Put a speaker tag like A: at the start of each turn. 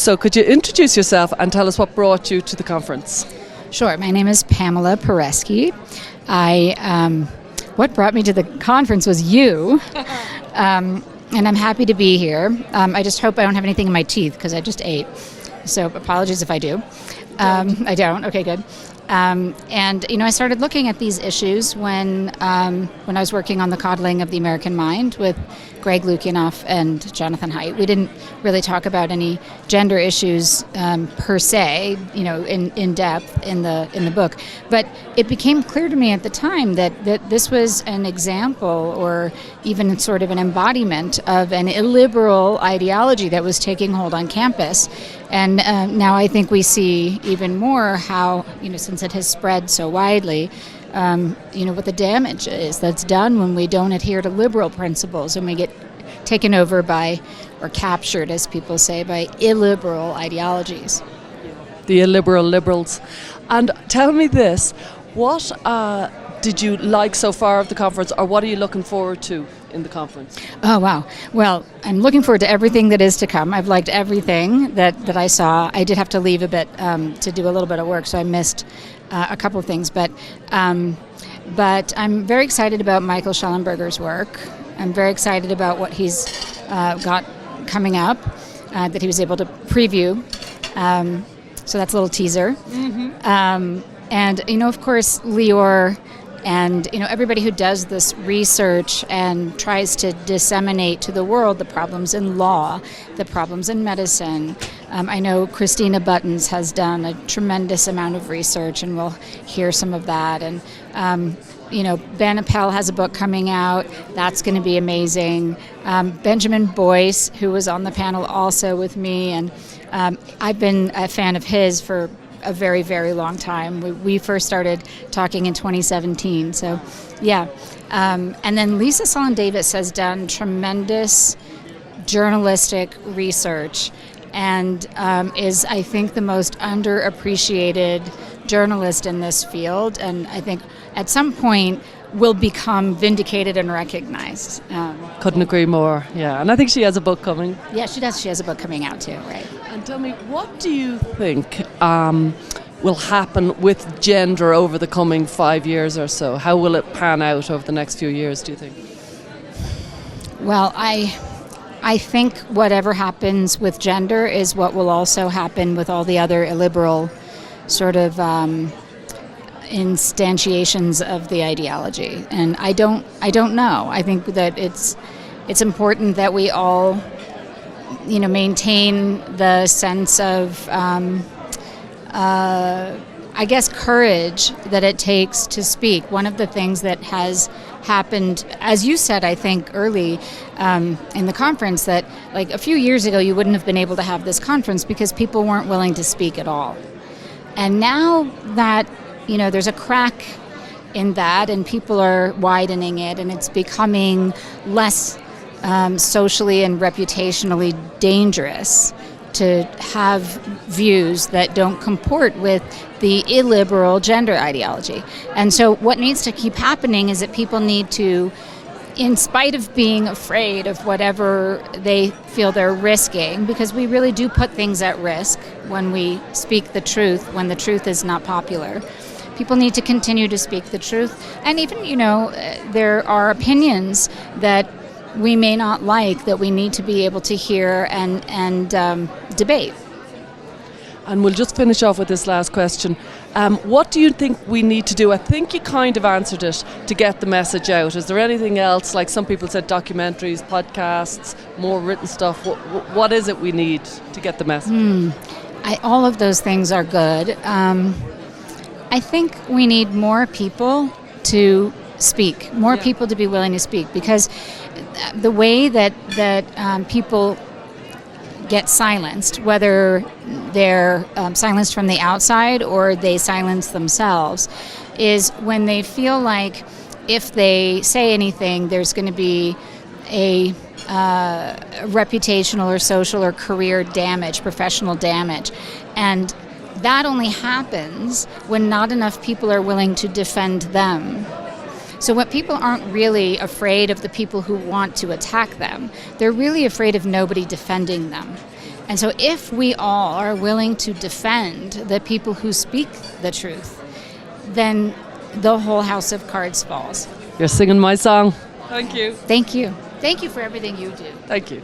A: So could you introduce yourself and tell us what brought you to the conference?
B: Sure. My name is Pamela Paresky. What brought me to the conference was you, and I'm happy to be here. I just hope I don't have anything in my teeth because I just ate. So apologies if I do. I don't. Okay, good. And I started looking at these issues when I was working on The Coddling of the American Mind with Greg Lukianoff and Jonathan Haidt. We didn't really talk about any gender issues per se, in depth in the book. But it became clear to me at the time that this was an example, or even sort of an embodiment of an illiberal ideology that was taking hold on campus. And now I think we see even more how, since it has spread so widely, what the damage is that's done when we don't adhere to liberal principles and we get taken over by, or captured, as people say, by illiberal ideologies.
A: The illiberal liberals. And tell me this, what did you like so far of the conference, or what are you looking forward to in the conference?
B: Oh, wow. Well, I'm looking forward to everything that is to come. I've liked everything that I saw. I did have to leave a bit to do a little bit of work, so I missed a couple of things. But I'm very excited about Michael Schellenberger's work. I'm very excited about what he's got coming up, that he was able to preview. So that's a little teaser. Mm-hmm. And, of course, Lior and, everybody who does this research and tries to disseminate to the world the problems in law, the problems in medicine. I know Christina Buttons has done a tremendous amount of research, and we'll hear some of that. And, Ben Appel has a book coming out. That's going to be amazing. Benjamin Boyce, who was on the panel also with me, and I've been a fan of his for a very, very long time. We first started talking in 2017. So, yeah. And then Lisa Solon Davis has done tremendous journalistic research and is, I think, the most underappreciated journalist in this field. And I think at some point will become vindicated and recognized.
A: Couldn't agree more, yeah. And I think she has a book coming.
B: Yeah, she does. She has a book coming out too, right?
A: And tell me, what do you think will happen with gender over the coming 5 years or so? How will it pan out over the next few years, do you think?
B: Well, I think whatever happens with gender is what will also happen with all the other illiberal sort of instantiations of the ideology. And I don't know. I think that it's important that we all maintain the sense of courage that it takes to speak. One of the things that has happened, as you said, I think early in the conference, that like a few years ago you wouldn't have been able to have this conference because people weren't willing to speak at all. And now that there's a crack in that, and people are widening it, and it's becoming less socially and reputationally dangerous to have views that don't comport with the illiberal gender ideology. And so what needs to keep happening is that people need to, in spite of being afraid of whatever they feel they're risking, because we really do put things at risk when we speak the truth, when the truth is not popular. People need to continue to speak the truth. And even, there are opinions that we may not like that we need to be able to hear and debate.
A: And we'll just finish off with this last question. What do you think we need to do? I think you kind of answered it, to get the message out. Is there anything else? Like some people said, documentaries, podcasts, more written stuff. What is it we need to get the message?
B: All of those things are good. I think we need more people to speak, more people to be willing to speak, because the way that people get silenced, whether they're silenced from the outside or they silence themselves, is when they feel like if they say anything, there's going to be a reputational or social or career damage, professional damage. And that only happens when not enough people are willing to defend them. So what people aren't really afraid of the people who want to attack them. They're really afraid of nobody defending them. And so if we all are willing to defend the people who speak the truth, then the whole house of cards falls.
A: You're singing my song. Thank you.
B: Thank you. Thank you for everything you do.
A: Thank you.